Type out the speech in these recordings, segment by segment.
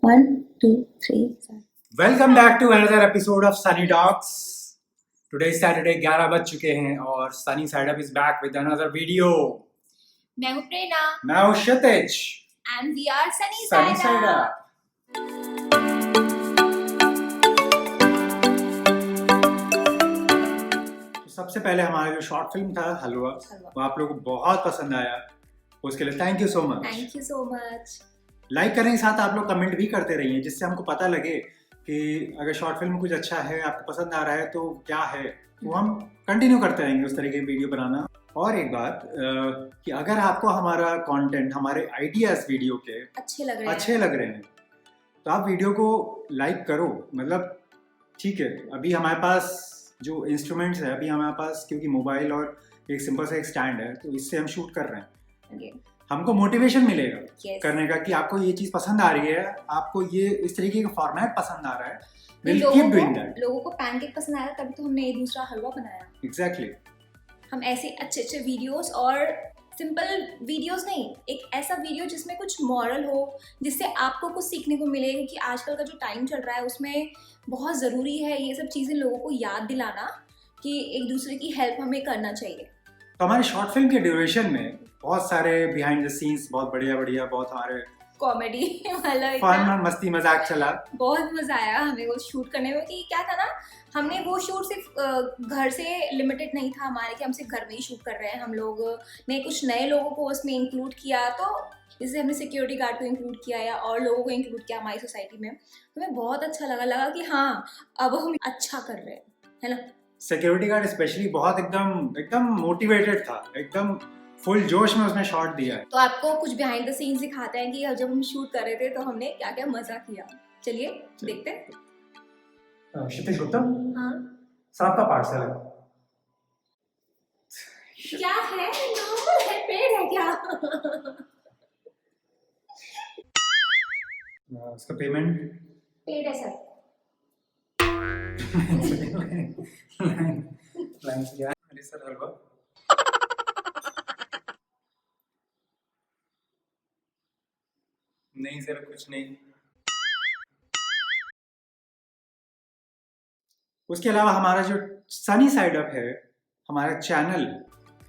1, 2, 3, 4. Welcome back to another episode of Sunny Talks. Today Saturday 11 बज चुके हैं और Sunny Side Up is back with another video. मैं हूँ प्रेरणा मैं हूं Kshitij and we are Sunny Sunny Side Side Up. Up. तो सबसे पहले हमारा जो शॉर्ट फिल्म था हलवा, वो आप लोगों को बहुत पसंद आया, उसके लिए thank you so much. Thank you so much. Like करने के साथ आप लोग कमेंट भी करते रहिए, जिससे हमको पता लगे कि अगर शॉर्ट फिल्म कुछ अच्छा है, आपको पसंद आ रहा है तो क्या है, तो हम कंटिन्यू करते रहेंगे उस तरीके की वीडियो बनाना। और एक बात कि अगर आपको हमारा कंटेंट, हमारे आइडियाज वीडियो के अच्छे लग रहे हैं तो आप वीडियो को लाइक करो। मतलब ठीक है, अभी हमारे पास जो इंस्ट्रूमेंट्स है, अभी हमारे पास क्योंकि मोबाइल और एक सिंपल सा एक स्टैंड है, तो इससे हम शूट कर रहे हैं। Okay. हमको मोटिवेशन मिलेगा Yes. करने का कि आपको ये चीज पसंद आ रही है, आपको ये इस तरीके का फॉर्मेट पसंद आ रहा है, we'll keep doing that. लोगों को पैनकेक पसंद आया तभी तो हमने ये दूसरा हलवा बनाया। Exactly. हम ऐसे अच्छे अच्छे वीडियोस और सिंपल वीडियोस नहीं, एक ऐसा वीडियो जिसमें कुछ मॉरल हो, जिससे आपको कुछ सीखने को मिले कि आजकल का जो टाइम चल रहा है उसमें बहुत ज़रूरी है ये सब चीज़ें लोगों को याद दिलाना कि एक दूसरे की हेल्प हमें करना चाहिए। तो हमारे शॉर्ट फिल्म के ड्यूरेशन में बहुत सारे बिहाइंड द सीन्स, बहुत बढ़िया बहुत हमारे कॉमेडी वाला फन और मस्ती मजाक चला। बहुत मजा आया हमें वो शूट करने में। कि क्या था ना, हमने वो शूट सिर्फ घर से लिमिटेड नहीं था हमारे कि हम सिर्फ घर में ही शूट कर रहे हैं। हम लोग ने कुछ नए लोगों को उसमें इंक्लूड किया, तो जैसे हमने सिक्योरिटी गार्ड को इंक्लूड किया या और लोगों को इंक्लूड किया हमारी सोसाइटी में। तो हमें बहुत अच्छा लगा कि हाँ अब हम अच्छा कर रहे हैं, है ना। सिक्योरिटी गार्ड स्पेशली बहुत एकदम मोटिवेटेड था, एकदम फुल जोश में उसने शॉट दिया है। तो आपको कुछ बिहाइंड द सीन्स दिखाते हैं कि जब हम शूट कर रहे थे तो हमने क्या क्या मजा किया। चलिए देखते हैं। क्षितिज गुप्ता, हाँ सांप का पार्सल है। क्या है, नॉर्मल है, पेड़ है क्या? उसका पेमेंट पेड़ है सर। अरे सर हलवा नहीं सर, कुछ नहीं। उसके अलावा हमारा जो सनी साइड अप है, हमारा चैनल,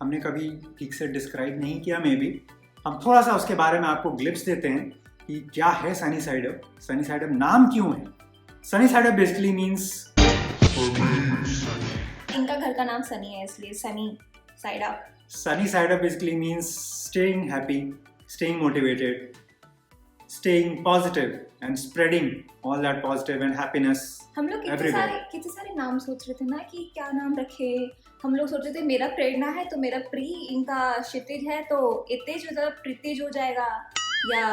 हमने कभी ठीक से डिस्क्राइब नहीं किया। मे बी हम थोड़ा सा उसके बारे में आपको ग्लिप्स देते हैं कि क्या है Sunny Side up, Sunny Side up नाम क्यों है। Sunny Side up basically means, इनका घर का नाम सनी है इसलिए Sunny Side up. Sunny Side up basically means staying happy, staying motivated, staying positive and spreading all that positive and happiness. हम लोग कितने सारे नाम सोच रहे थे ना कि क्या नाम रखे। हम लोग सोच रहे थे मेरा प्रेरणा है तो मेरा प्री, इनका क्षितिज है तो इतेज मतलब प्रीतिज हो जाएगा, या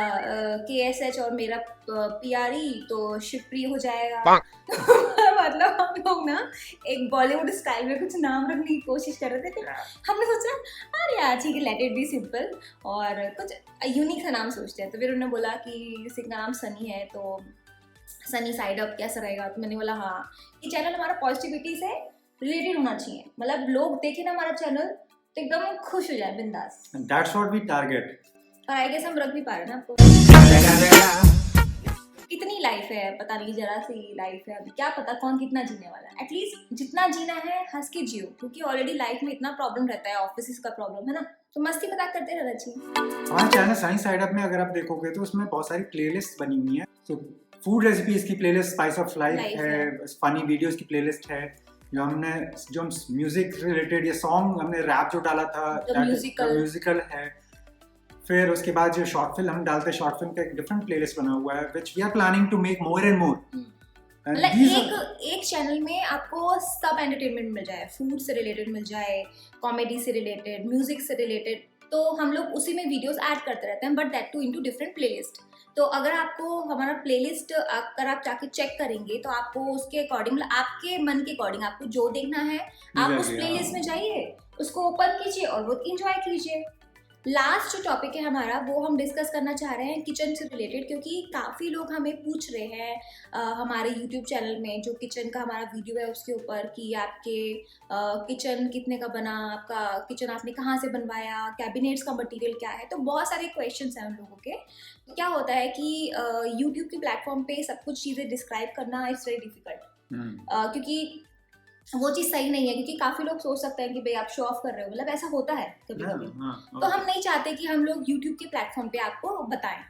KSH और मेरा पियारी तो शिवप्री हो जाएगा। मतलब हम लोग ना एक बॉलीवुड स्टाइल में कुछ नाम रखने की कोशिश कर रहे थे। हमने सोचा अरे यार ठीक है, लेट इट बी सिंपल और कुछ यूनिक सा नाम सोचते हैं। तो फिर उन्होंने बोला कि किसी का नाम सनी है तो सनी साइड अप कैसा रहेगा। तो मैंने बोला हाँ, ये चैनल हमारा पॉजिटिविटी से रिलेटेड होना चाहिए, मतलब लोग देखें ना हमारा चैनल तो एकदम खुश हो जाए, बिंदास। That's what we target. और आई गेस हम रख भी पा रहे हैं ना आपको। कितनी लाइफ है पता नहीं, जरा सी लाइफ है, अभी क्या पता कौन कितना जीने वाला है। एटलीस्ट जितना जीना है हंस के जियो, क्योंकि ऑलरेडी लाइफ में इतना प्रॉब्लम रहता है, ऑफिस का प्रॉब्लम है ना, तो मस्ती मजाक करते रहना चाहिए। हमारे चैनल सनी साइड अप में अगर आप देखोगे तो उसमें बहुत सारी प्लेलिस्ट बनी हुई है। तो फूड रेसिपीज की प्लेलिस्ट, स्पाइस ऑफ लाइफ है, फनी वीडियोस की प्लेलिस्ट है, जो म्यूजिक रिलेटेड ये सॉन्ग हमने रैप जो डाला था, म्यूजिकल है। फिर उसके बाद जो शॉर्ट फिल्म हम डालते हैं, शॉर्ट फिल्म का एक डिफरेंट प्लेलिस्ट बना हुआ है, which we are planning to make more and more. मतलब एक चैनल में आपको सब एंटरटेनमेंट मिल जाए, फूड से रिलेटेड मिल जाए, कॉमेडी से रिलेटेड, म्यूजिक से रिलेटेड, तो हम लोग उसी में वीडियोस ऐड करते रहते हैं, but that to into different playlist. तो अगर आपको हमारा प्लेलिस्ट अगर आप जाके चेक करेंगे तो आपको उसके अकॉर्डिंग, आपके मन के अकॉर्डिंग आपको जो देखना है आप उस प्लेलिस्ट में जाइए, उसको ओपन कीजिए और वो एंजॉय कीजिए। लास्ट जो टॉपिक है हमारा वो हम डिस्कस करना चाह रहे हैं किचन से रिलेटेड, क्योंकि काफ़ी लोग हमें पूछ रहे हैं हमारे यूट्यूब चैनल में जो किचन का हमारा वीडियो है उसके ऊपर कि आपके किचन कितने का बना, आपका किचन आपने कहाँ से बनवाया, कैबिनेट्स का मटेरियल क्या है। तो बहुत सारे क्वेश्चंस हैं उन लोगों के। तो क्या होता है कि यूट्यूब के प्लेटफॉर्म पे सब कुछ चीज़ें डिस्क्राइब करना इट्स वेरी डिफिकल्ट, क्योंकि वो चीज़ सही नहीं है, क्योंकि काफ़ी लोग सोच सकते हैं कि भाई आप शो ऑफ कर रहे हो, मतलब ऐसा होता है कभी कभी। तो हम नहीं चाहते कि हम लोग यूट्यूब के प्लेटफॉर्म पे आपको बताएं,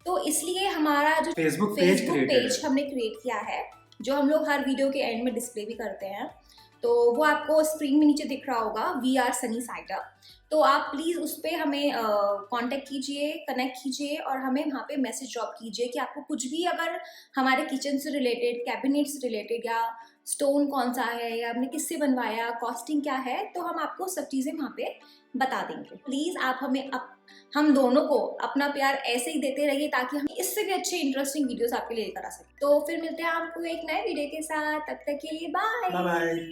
तो इसलिए हमारा जो फेसबुक पेज हमने क्रिएट किया है, जो हम लोग हर वीडियो के एंड में डिस्प्ले भी करते हैं, तो वो आपको स्क्रीन में नीचे दिख रहा होगा, we are Sunny Side Up. तो आप प्लीज़ उस पर हमें कांटेक्ट कीजिए, कनेक्ट कीजिए और हमें वहाँ पे मैसेज ड्रॉप कीजिए कि आपको कुछ भी अगर हमारे किचन से रिलेटेड, कैबिनेट से रिलेटेड, या स्टोन कौन सा है, या आपने किससे बनवाया, कॉस्टिंग क्या है, तो हम आपको सब चीज़ें वहाँ पे बता देंगे। प्लीज़ आप हमें हम दोनों को अपना प्यार ऐसे ही देते रहिए ताकि हम इससे भी अच्छे इंटरेस्टिंग वीडियोस आपके लिए लेकर आ सकें। तो फिर मिलते हैं आपको एक नए वीडियो के साथ, तब तक के लिए बाय बाय।